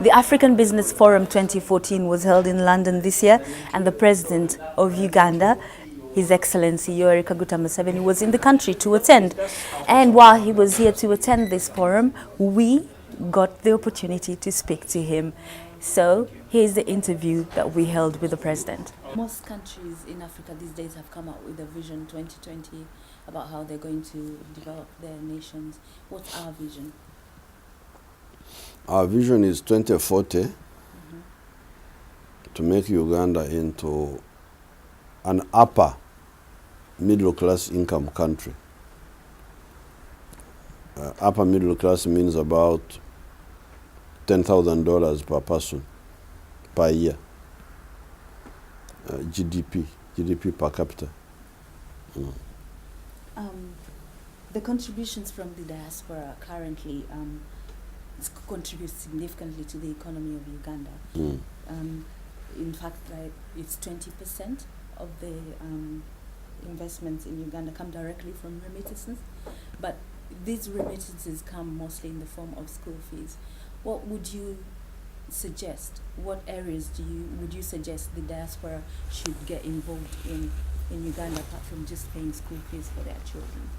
The African Business Forum 2014 was held in London this year, and the President of Uganda, His Excellency Yoweri Museveni, was in the country to attend. And while he was here to attend this forum, we got the opportunity to speak to him. So here's the interview that we held with the President. Most countries in Africa these days have come out with a Vision 2020 about how they're going to develop their nations. What's our vision? Our vision is 2040 to make Uganda into an upper middle class income country. Upper middle class means about $10,000 per person per year. GDP per capita. The contributions from the diaspora currently contribute significantly to the economy of Uganda. In fact, it's 20% of the investments in Uganda come directly from remittances, but these remittances come mostly in the form of school fees. What would you suggest? What areas would you suggest the diaspora should get involved in Uganda, apart from just paying school fees for their children?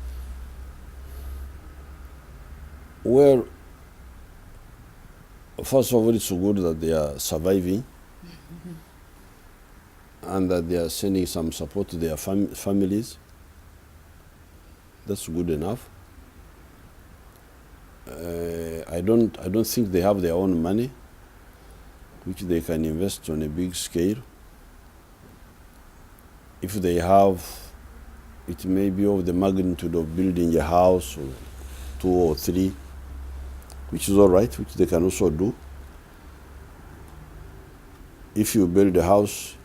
Well, first of all, it's good that they are surviving and that they are sending some support to their families. That's good enough. I don't think they have their own money, which they can invest on a big scale. If they have, it may be of the magnitude of building a house or 2 or 3, which is all right, which they can also do. If you build a house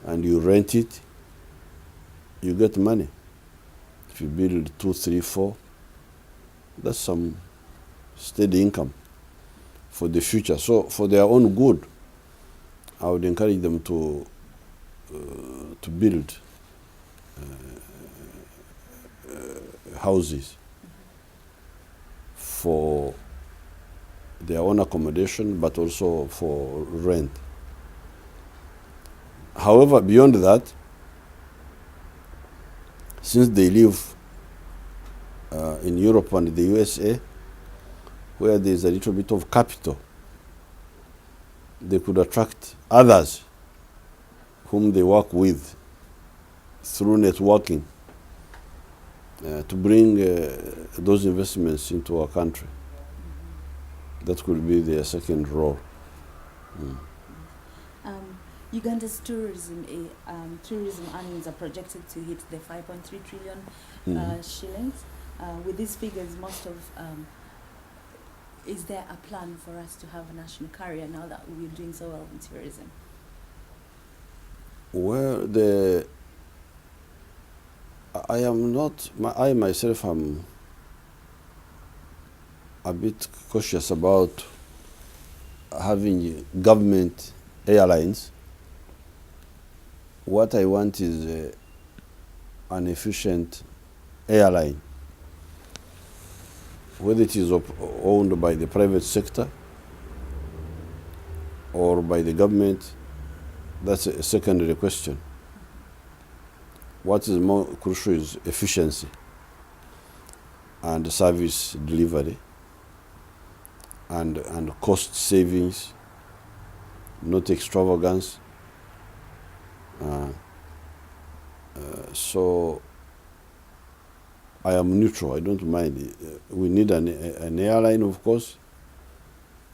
and you rent it, you get money. If you build 2, 3, 4, that's some steady income for the future. So for their own good, I would encourage them to build houses for their own accommodation, but also for rent. However, beyond that, since they live in Europe and the USA, where there's a little bit of capital, they could attract others whom they work with through networking to bring those investments into our country. That could be their second role. Uganda's tourism earnings are projected to hit the 5.3 trillion shillings. With these figures, is there a plan for us to have a national carrier now that we're doing so well in tourism? Well, I myself am a bit cautious about having government airlines. What I want is an efficient airline, whether it is owned by the private sector or by the government. That's a secondary question. What is more crucial is efficiency and service delivery and cost savings, not extravagance. So I am neutral. I don't mind. We need an airline, of course.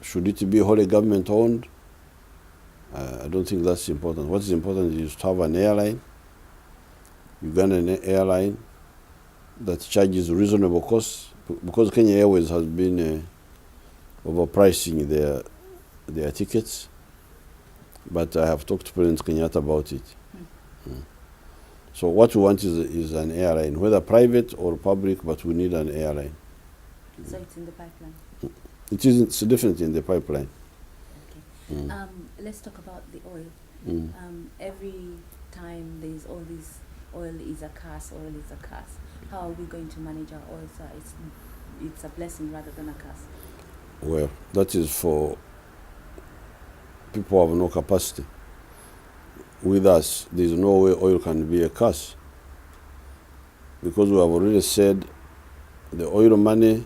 Should it be wholly government owned? I don't think that's important. What is important is to have an airline, Ugandan airline, that charges reasonable costs, because Kenya Airways has been overpricing their tickets. But I have talked to President Kenyatta about it. So what we want is an airline, whether private or public, but we need an airline. So it's in the pipeline? It's definitely in the pipeline. Okay. Let's talk about the oil. Every time there's all this, oil is a curse. How are we going to manage our oil? So it's a blessing rather than a curse. Well, that is for people have no capacity. With us, there is no way oil can be a curse. Because we have already said the oil money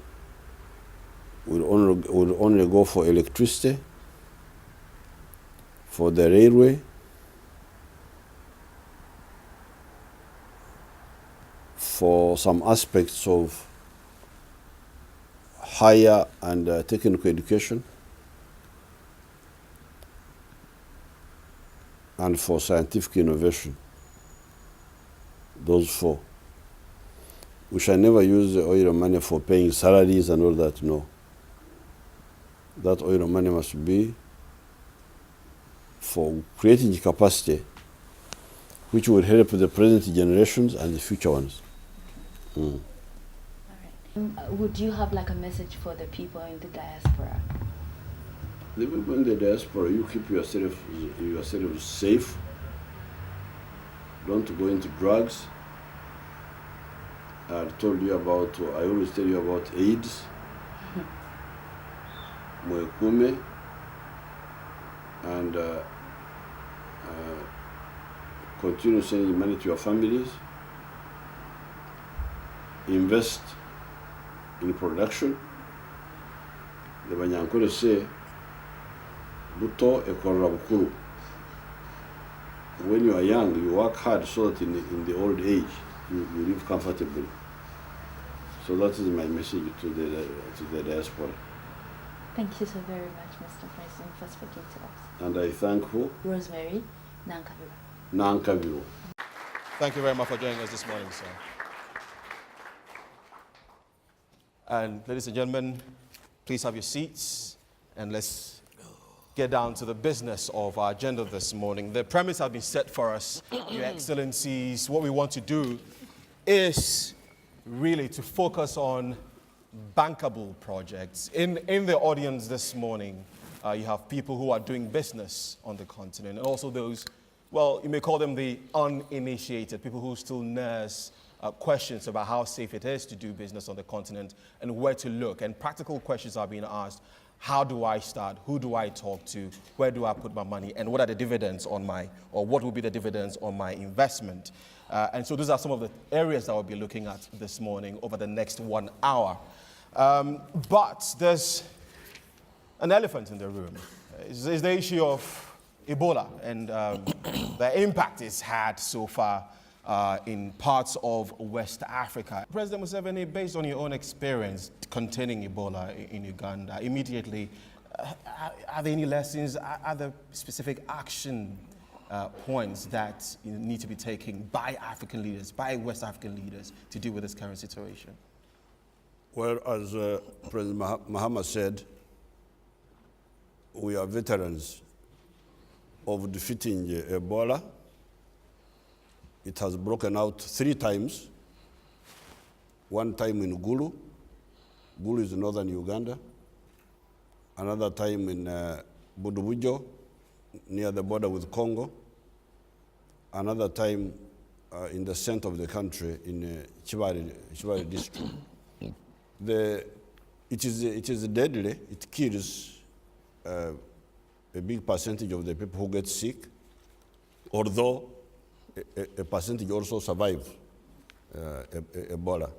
will only go for electricity, for the railway, for some aspects of higher and technical education, and for scientific innovation. Those four. We shall never use the oil money for paying salaries and all that, no. That oil money must be for creating capacity which will help the present generations and the future ones. All right. Would you have like a message for the people in the diaspora? The people in the diaspora, you keep yourself safe. Don't go into drugs. I always tell you about AIDS, Mwekume, and continue sending money to your families. Invest in production. The Banyankole say, Buto ekorra bukuru. When you are young, you work hard so that in the old age, you live comfortably. So that is my message to the diaspora. Thank you so very much, Mr. President, for speaking to us. And I thank who? Rosemary Nankabiro. Nankabiro. Thank you very much for joining us this morning, sir. And ladies and gentlemen, please have your seats and let's get down to the business of our agenda this morning. The premise has been set for us, Your Excellencies. What we want to do is really to focus on bankable projects. In the audience this morning, you have people who are doing business on the continent, and also those, well, you may call them the uninitiated, people who still nurse questions about how safe it is to do business on the continent and where to look. And practical questions are being asked. How do I start? Who do I talk to? Where do I put my money? And what are the dividends on what will be the dividends on my investment? And so those are some of the areas that we'll be looking at this morning over the next 1 hour. But there's an elephant in the room. It's the issue of Ebola and the impact it's had so far in parts of West Africa. President Museveni, based on your own experience containing Ebola in Uganda, immediately, are there any lessons, are there specific action points that need to be taken by African leaders, by West African leaders, to deal with this current situation? Well, as President Mahama said, we are veterans of defeating Ebola. It has broken out 3 times. One time in Gulu. Gulu is northern Uganda. Another time in Budubujo, near the border with Congo. Another time in the center of the country, in Chivari district. It is deadly. It kills a big percentage of the people who get sick, although a percentage also survive Ebola.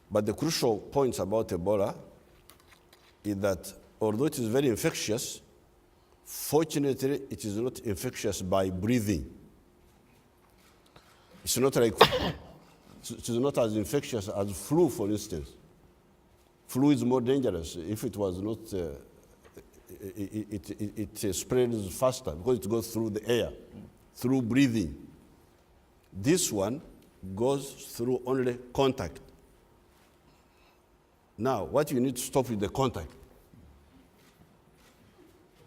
But the crucial points about Ebola is that although it is very infectious, fortunately it is not infectious by breathing. It's not like, it is not as infectious as flu, for instance. Flu is more dangerous. If it was not, it spreads faster because it goes through the air, through breathing. This one goes through only contact. Now, what you need to stop with the contact.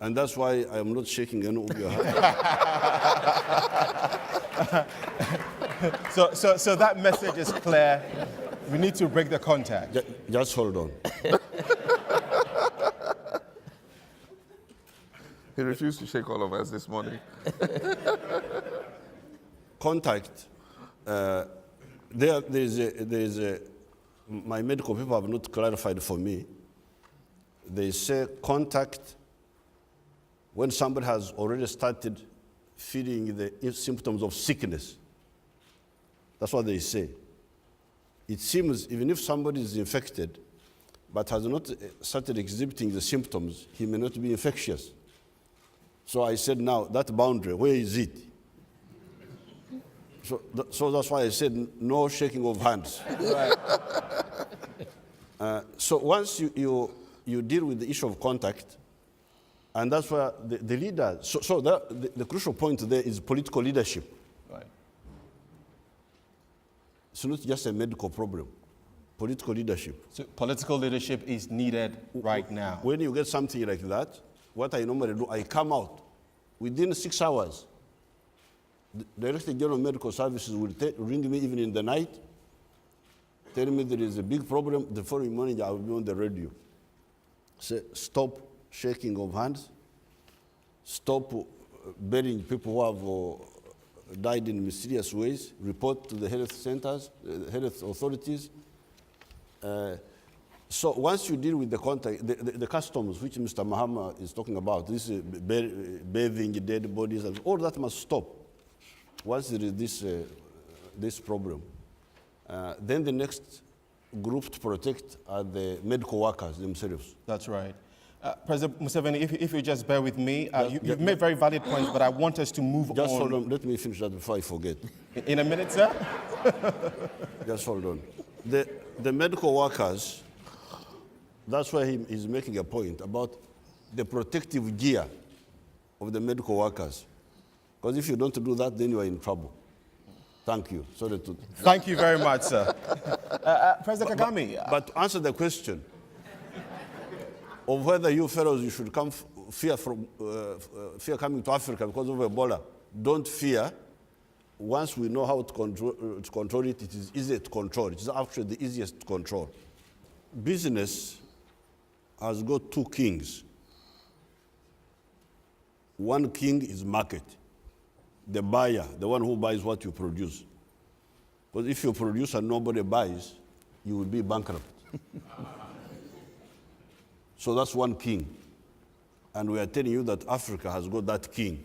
And that's why I am not shaking any of your hand. So that message is clear. We need to break the contact. Just hold on. He refused to shake all of us this morning. Contact. My medical people have not clarified for me. They say contact when somebody has already started feeling the symptoms of sickness. That's what they say. It seems even if somebody is infected but has not started exhibiting the symptoms, he may not be infectious. So I said, now, that boundary, where is it? So that's why I said no shaking of hands. Right. So once you deal with the issue of contact, and that's where the leaders, the crucial point there is political leadership. Right. It's not just a medical problem, political leadership. So political leadership is needed right now. When you get something like that, what I normally do, I come out within 6 hours. The Director General of Medical Services will ring me even in the night, tell me there is a big problem. The following morning, I will be on the radio. Say, stop shaking of hands, stop burying people who have died in mysterious ways, report to the health centers, health authorities. So once you deal with the contact, the customs, which Mr. Mahama is talking about, this bathing dead bodies, all that must stop. Once there is this problem, then the next group to protect are the medical workers themselves. That's right. President Museveni, if you just bear with me, you've made very valid points, but I want us to move on. Just hold on. Let me finish that before I forget. In a minute, sir? Just hold on. The medical workers, that's why he's making a point about the protective gear of the medical workers. Because if you don't do that, then you are in trouble. Thank you. Sorry to... Thank you very much, sir. President Kagame. But to answer the question of whether you fellows you should fear coming to Africa because of Ebola, don't fear. Once we know how to control it, it is easy to control. It is actually the easiest to control. Business has got two kings. One king is market. The buyer, the one who buys what you produce. Because if you produce and nobody buys, you will be bankrupt. So that's one king. And we are telling you that Africa has got that king.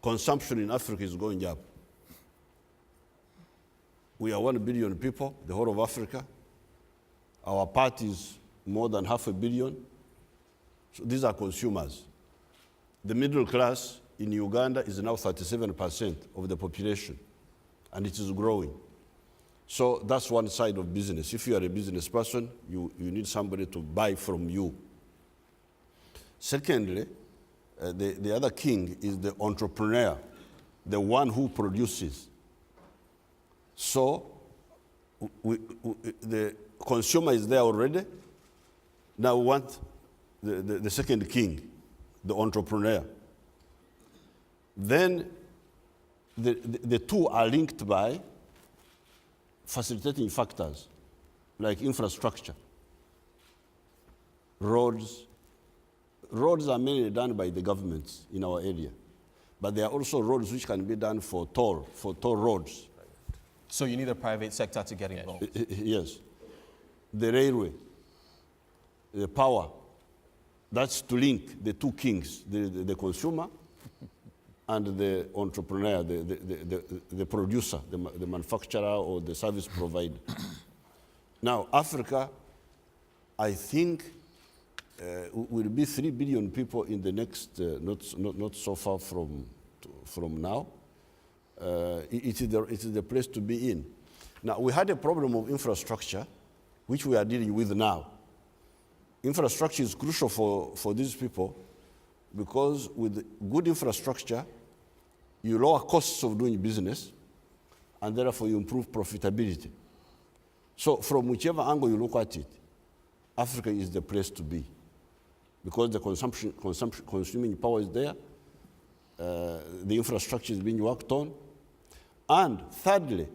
Consumption in Africa is going up. We are 1 billion people, the whole of Africa. Our part is more than 500 million. So these are consumers. The middle class in Uganda is now 37% of the population, and it is growing. So that's one side of business. If you are a business person, you need somebody to buy from you. Secondly, the other king is the entrepreneur, the one who produces. So the consumer is there already. Now we want the second king, the entrepreneur. Then the two are linked by facilitating factors like infrastructure, roads. Roads are mainly done by the governments in our area, but there are also roads which can be done for toll roads. So you need a private sector to get involved. Yes. The railway, the power, that's to link the two kings, the consumer and the entrepreneur, the producer, the manufacturer or the service provider. Now, Africa, I think, will be 3 billion people in the next, not so far from now. It is the place to be in. Now, we had a problem of infrastructure, which we are dealing with now. Infrastructure is crucial for these people because with good infrastructure, you lower costs of doing business, and therefore you improve profitability. So from whichever angle you look at it, Africa is the place to be because the consuming power is there, the infrastructure is being worked on, and thirdly,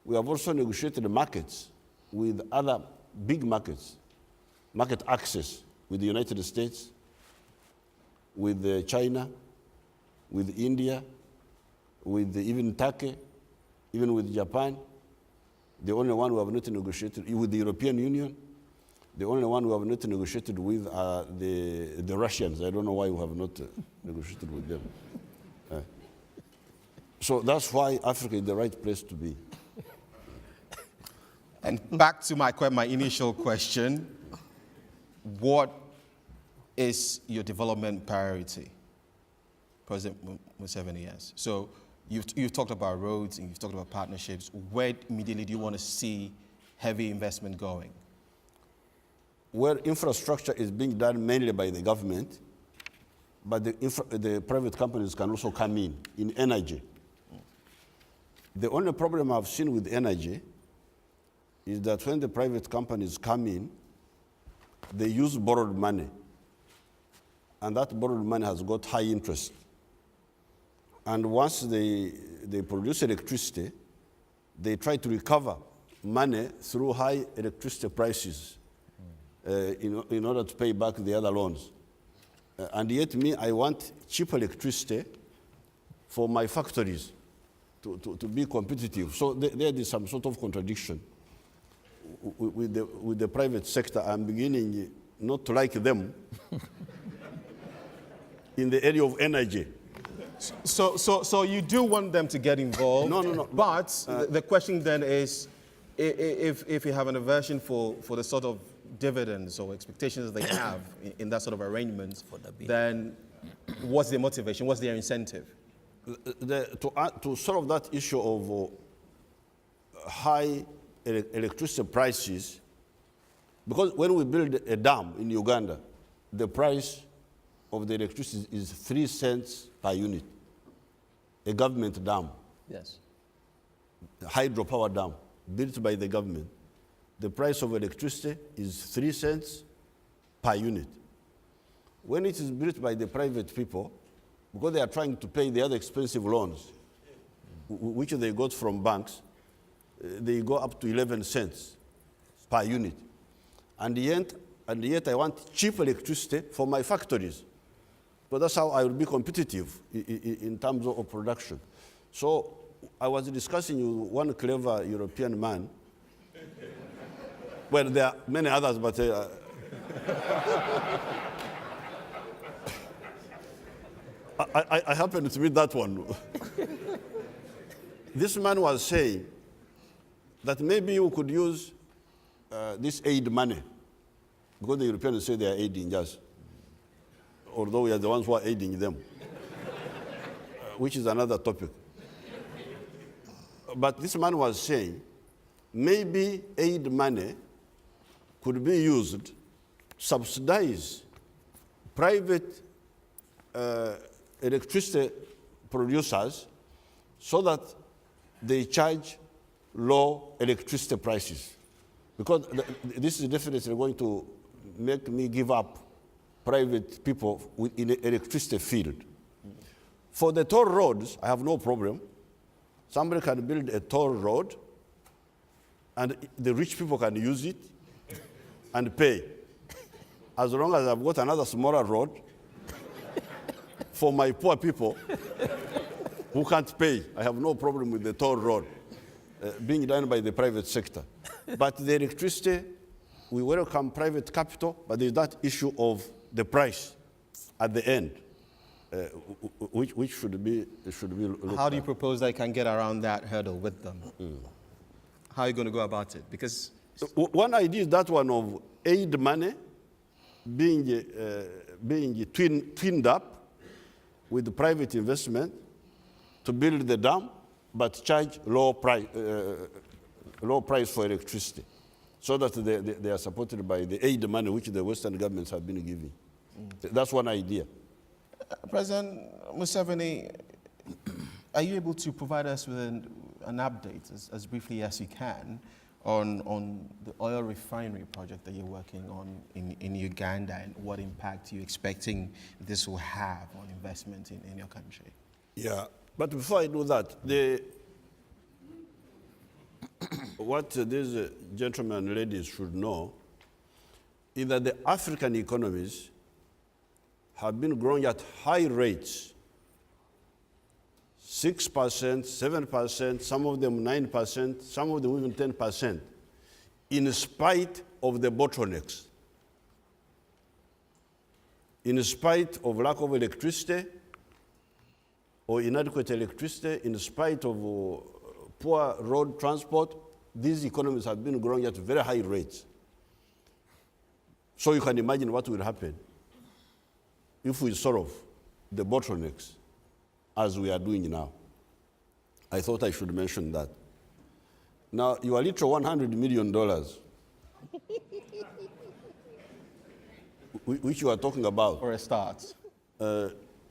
we have also negotiated markets with other big markets, market access with the United States, with China, with India, with even Turkey, even with Japan. The only one we have not negotiated with the European Union. The only one we have not negotiated with are the Russians. I don't know why we have not negotiated with them. So that's why Africa is the right place to be. And back to my initial question, what is your development priority, President Museveni? Yes. So you've talked about roads and you've talked about partnerships. Where immediately do you want to see heavy investment going? Where infrastructure is being done mainly by the government, but the private companies can also come in energy. The only problem I've seen with energy is that when the private companies come in, they use borrowed money. And that borrowed money has got high interest. And once they produce electricity, they try to recover money through high electricity prices in order to pay back the other loans. And yet I want cheap electricity for my factories to be competitive. So there is some sort of contradiction with the private sector. I'm beginning not to like them in the area of energy. So you do want them to get involved? No. But the question then is, if you have an aversion for the sort of dividends or expectations they have in that sort of arrangement, then what's their motivation? What's their incentive? To solve that issue of high electricity prices, because when we build a dam in Uganda, the price of the electricity is 3 cents per unit. A government dam. Yes. A hydropower dam built by the government. The price of electricity is 3 cents per unit. When it is built by the private people, because they are trying to pay the other expensive loans, which they got from banks, they go up to 11 cents per unit. And yet I want cheap electricity for my factories. But that's how I will be competitive in terms of production. So I was discussing with one clever European man. Well, there are many others, but I happened to meet that one. This man was saying that maybe you could use this aid money, because the Europeans say they are aiding us, although we are the ones who are aiding them, which is another topic. But this man was saying maybe aid money could be used to subsidize private electricity producers so that they charge low electricity prices. Because this is definitely going to make me give up private people in the electricity field. For the toll roads, I have no problem. Somebody can build a toll road and the rich people can use it and pay. As long as I've got another smaller road for my poor people who can't pay, I have no problem with the toll road being done by the private sector. But the electricity, we welcome private capital, but there's that issue of the price at the end, which should be looked How do you propose they can get around that hurdle with them? How are you going to go about it? Because one idea is that one of aid money being twinned up with the private investment to build the dam, but charge low price for electricity, so that they are supported by the aid money which the Western governments have been giving. That's one idea. President Museveni, are you able to provide us with an update, as briefly as you can, on the oil refinery project that you're working on in Uganda, and what impact you're expecting this will have on investment in your country? Yeah, but before I do that, what these gentlemen and ladies should know is that the African economies have been growing at high rates, 6%, 7%, some of them 9%, some of them even 10%, in spite of the bottlenecks. in spite of lack of electricity or inadequate electricity, in spite of poor road transport, these economies have been growing at very high rates. So you can imagine what will happen if we solve the bottlenecks as we are doing now. I thought I should mention that. Now, your little $100 million, which you are talking about, For a start.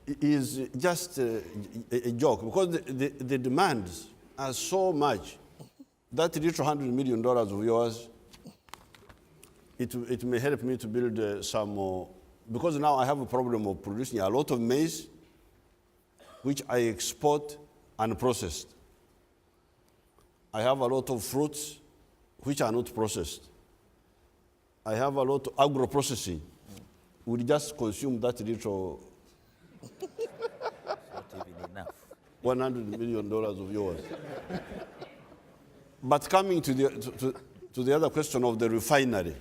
is just a joke, because the demands are so much that little $100 million of yours, it may help me to build some more, because now I have a problem of producing a lot of maize, which I export unprocessed. I have a lot of fruits which are not processed. I have a lot of agro-processing. We just consume that little Not even enough. $100 million of yours. But coming to the other question of the refinery,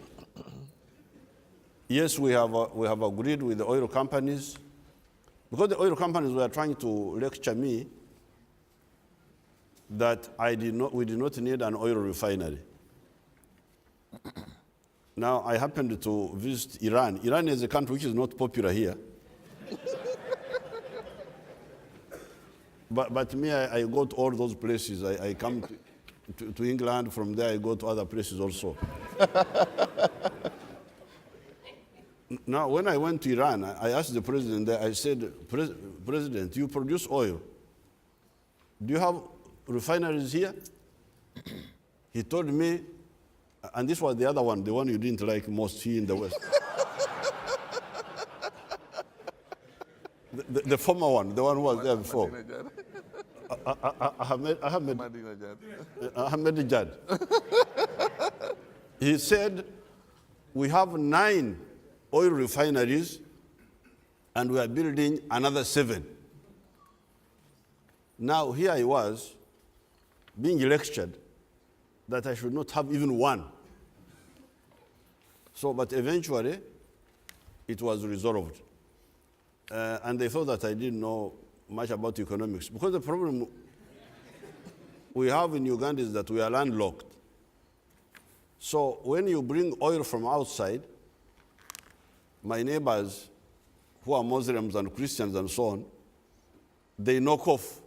yes, we have agreed with the oil companies, because the oil companies were trying to lecture me that we did not need an oil refinery. Now, I happened to visit Iran. Iran is a country which is not popular here. But me, I go to all those places. I come to England. From there, I go to other places also. Now, when I went to Iran, I asked the president there, I said, President, you produce oil. Do you have refineries here? He told me, and this was the other one, the one you didn't like most here in the West. the former one, the one who was there before. Ahmadinejad. He said, we have 9 oil refineries and we are building another 7. Now, here I was being lectured that I should not have even 1. So, but eventually, it was resolved. And they thought that I didn't know much about economics. Because the problem we have in Uganda is that we are landlocked. So when you bring oil from outside, my neighbors who are Muslims and Christians and so on, they knock off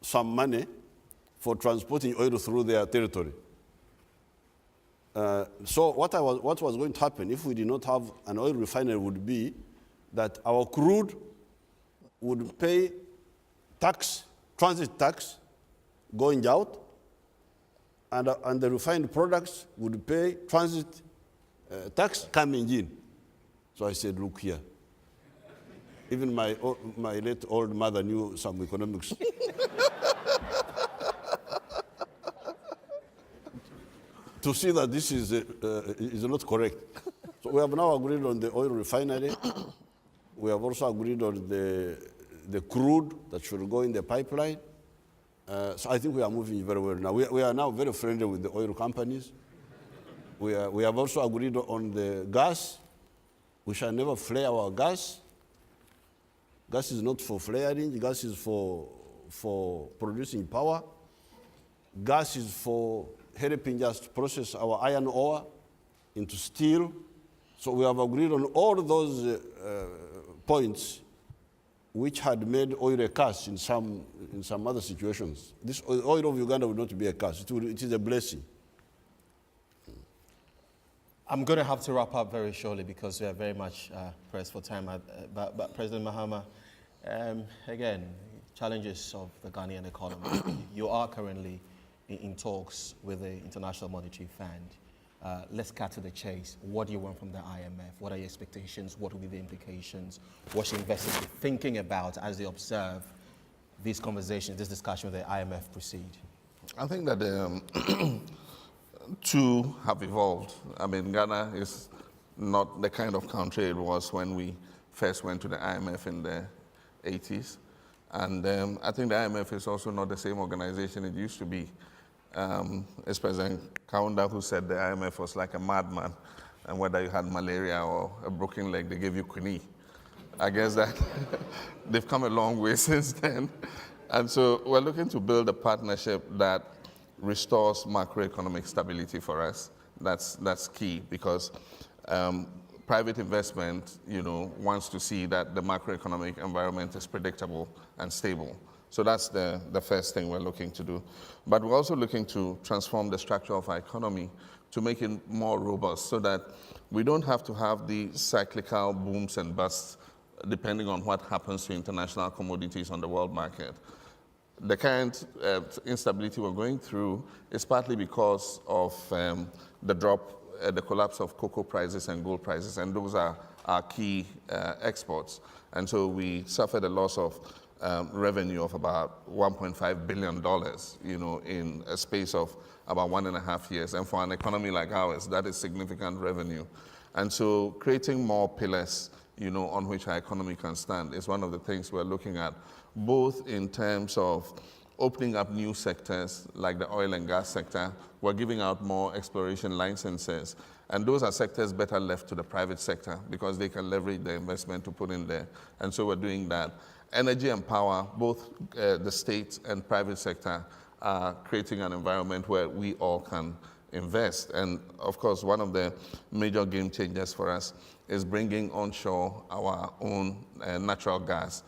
some money for transporting oil through their territory. So what was going to happen if we did not have an oil refinery would be that our crude would pay tax, transit tax, going out, and the refined products would pay transit tax coming in. So I said, look here. Even my late old mother knew some economics. To see that this is not correct. So we have now agreed on the oil refinery. We have also agreed on the crude that should go in the pipeline. So I think we are moving very well now. We are now very friendly with the oil companies. We have also agreed on the gas. We shall never flare our gas. Gas is not for flaring. Gas is for producing power. Gas is for helping us to process our iron ore into steel. So we have agreed on all those points which had made oil a curse in some other situations. This oil of Uganda will not be a curse. It is a blessing. I'm going to have to wrap up very shortly because we are very much pressed for time. But President Mahama, again, challenges of the Ghanaian economy. You are currently in talks with the International Monetary Fund. Let's cut to the chase. What do you want from the IMF? What are your expectations? What will be the implications? What should investors be thinking about as they observe these conversations, this discussion with the IMF proceed? I think that two have evolved. I mean, Ghana is not the kind of country it was when we first went to the IMF in the 80s. And I think the IMF is also not the same organization it used to be. It's President Kaunda who said the IMF was like a madman, and whether you had malaria or a broken leg, they gave you quinine. I guess that they've come a long way since then. And so we're looking to build a partnership that restores macroeconomic stability for us. That's key because private investment, wants to see that the macroeconomic environment is predictable and stable. So that's the first thing we're looking to do. But we're also looking to transform the structure of our economy to make it more robust so that we don't have to have the cyclical booms and busts depending on what happens to international commodities on the world market. The current instability we're going through is partly because of the collapse of cocoa prices and gold prices, and those are our key exports. And so we suffered a loss of revenue of about $1.5 billion, in a space of about 1.5 years. And for an economy like ours, that is significant revenue. And so creating more pillars, on which our economy can stand is one of the things we're looking at, both in terms of opening up new sectors like the oil and gas sector. We're giving out more exploration licenses. And those are sectors better left to the private sector because they can leverage the investment to put in there. And so we're doing that. Energy and power, both the state and private sector are creating an environment where we all can invest. And of course, one of the major game changers for us is bringing onshore our own natural gas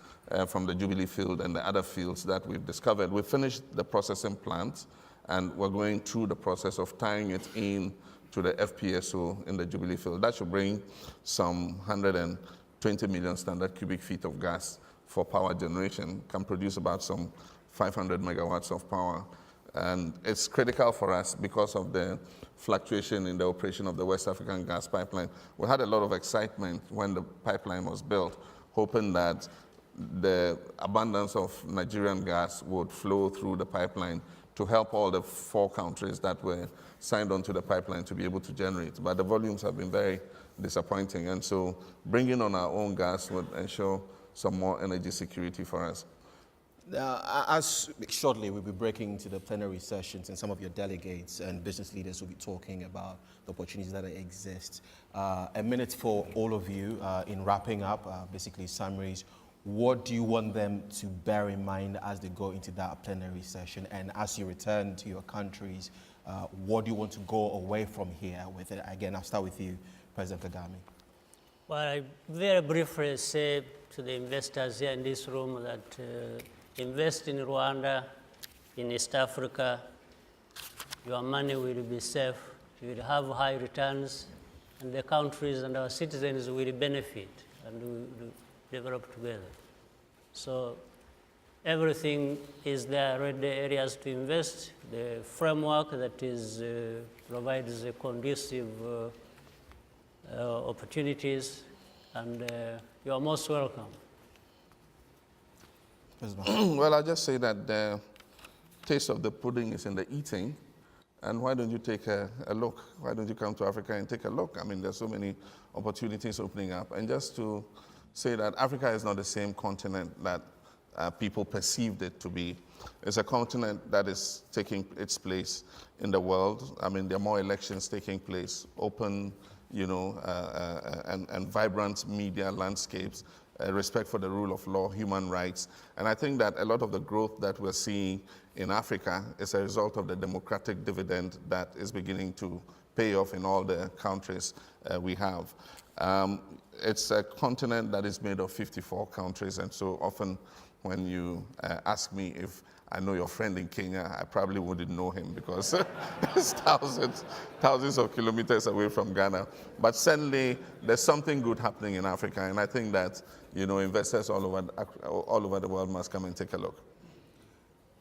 from the Jubilee field and the other fields that we've discovered. We've finished the processing plant, and we're going through the process of tying it in to the FPSO in the Jubilee field. That should bring some 120 million standard cubic feet of gas for power generation, can produce about some 500 megawatts of power. And it's critical for us because of the fluctuation in the operation of the West African gas pipeline. We had a lot of excitement when the pipeline was built, hoping that the abundance of Nigerian gas would flow through the pipeline to help all the 4 countries that were signed onto the pipeline to be able to generate. But the volumes have been very disappointing. And so bringing on our own gas would ensure some more energy security for us. As shortly we'll be breaking into the plenary sessions, and some of your delegates and business leaders will be talking about the opportunities that exist. A minute for all of you in wrapping up, basically summaries. What do you want them to bear in mind as they go into that plenary session? And as you return to your countries, what do you want to go away from here with it? Again, I'll start with you, President Kagame. Well, I very briefly say to the investors here in this room that invest in Rwanda, in East Africa, your money will be safe, you will have high returns, and the countries and our citizens will benefit and will develop together. So everything is there, already areas to invest, the framework that is provides conducive opportunities, and you are most welcome. Well, I'll just say that the taste of the pudding is in the eating. And why don't you take a look? Why don't you come to Africa and take a look? I mean, there's so many opportunities opening up. And just to say that Africa is not the same continent that people perceived it to be. It's a continent that is taking its place in the world. I mean, there are more elections taking place, open, and vibrant media landscapes, respect for the rule of law, human rights. And I think that a lot of the growth that we're seeing in Africa is a result of the democratic dividend that is beginning to pay off in all the countries we have. It's a continent that is made of 54 countries, and so often when you ask me if I know your friend in Kenya, I probably wouldn't know him because it's thousands of kilometers away from Ghana. But certainly, there's something good happening in Africa, and I think that investors all over the world must come and take a look.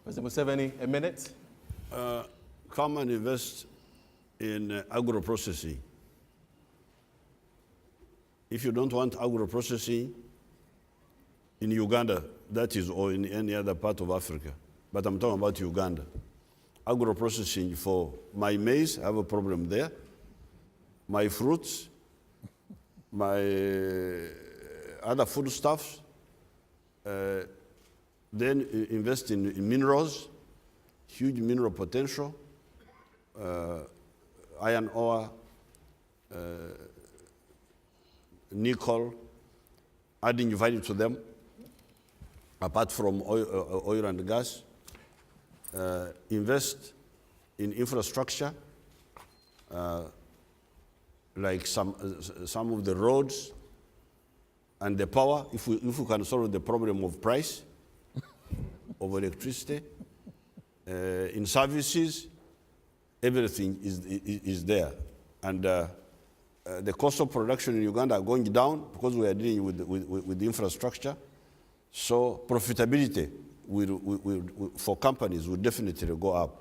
President Museveni, a minute. Come and invest in agro-processing. If you don't want agro-processing in Uganda, that is, or in any other part of Africa, but I'm talking about Uganda. Agro-processing for my maize, I have a problem there. My fruits, my other foodstuffs. Then invest in minerals, huge mineral potential, iron ore, nickel, adding value to them, apart from oil and gas. Invest in infrastructure, like some of the roads and the power, if we can solve the problem of price of electricity. In services, everything is there. And the cost of production in Uganda are going down because we are dealing with the infrastructure. So profitability for companies will definitely go up.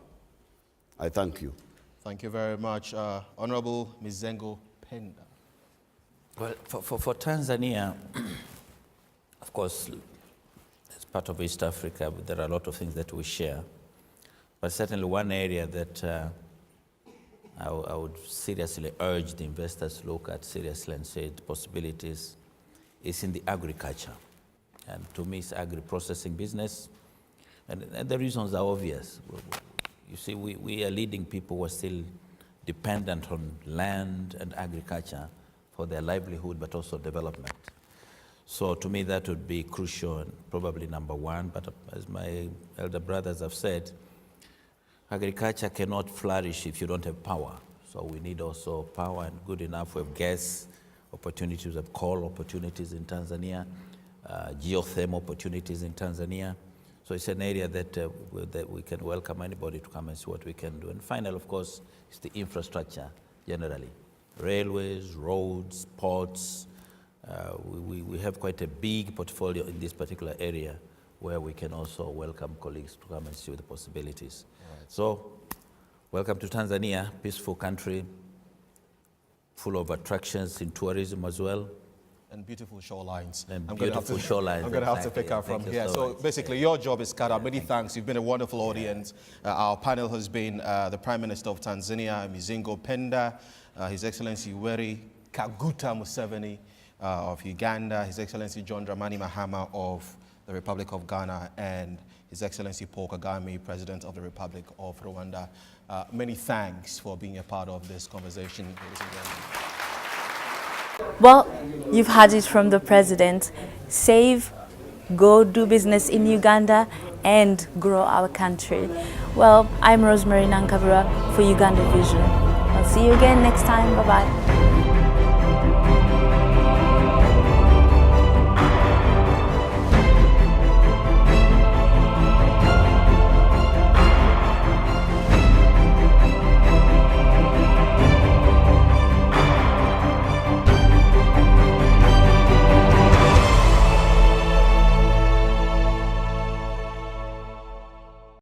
I thank you. Thank you very much. Honorable Mizengo Penda. Well, for Tanzania, of course, as part of East Africa, there are a lot of things that we share. But certainly one area that I would seriously urge the investors to look at seriously and say the possibilities is in the agriculture. And to me, it's agri-processing business. And the reasons are obvious. You see, we are leading people who are still dependent on land and agriculture for their livelihood, but also development. So to me, that would be crucial and probably number one. But as my elder brothers have said, agriculture cannot flourish if you don't have power. So we need also power, and good enough. We have gas opportunities, we have coal opportunities in Tanzania, geothermal opportunities in Tanzania. So it's an area that we can welcome anybody to come and see what we can do. And final, of course, is the infrastructure generally. Railways, roads, ports. We have quite a big portfolio in this particular area where we can also welcome colleagues to come and see the possibilities. Right. So, welcome to Tanzania, peaceful country, full of attractions in tourism as well. And beautiful shorelines. And beautiful shorelines. I'm going to have to pick up from here. So basically, your job is cut out. Many thanks. You've been a wonderful audience. Our panel has been the Prime Minister of Tanzania, Mizengo Penda, His Excellency Yoweri Museveni of Uganda, His Excellency John Dramani Mahama of the Republic of Ghana, and His Excellency Paul Kagame, President of the Republic of Rwanda. Many thanks for being a part of this conversation, ladies and gentlemen. Well, you've heard it from the president. Save, go do business in Uganda, and grow our country. Well, I'm Rosemary Nankabura for Uganda Vision. I'll see you again next time. Bye-bye.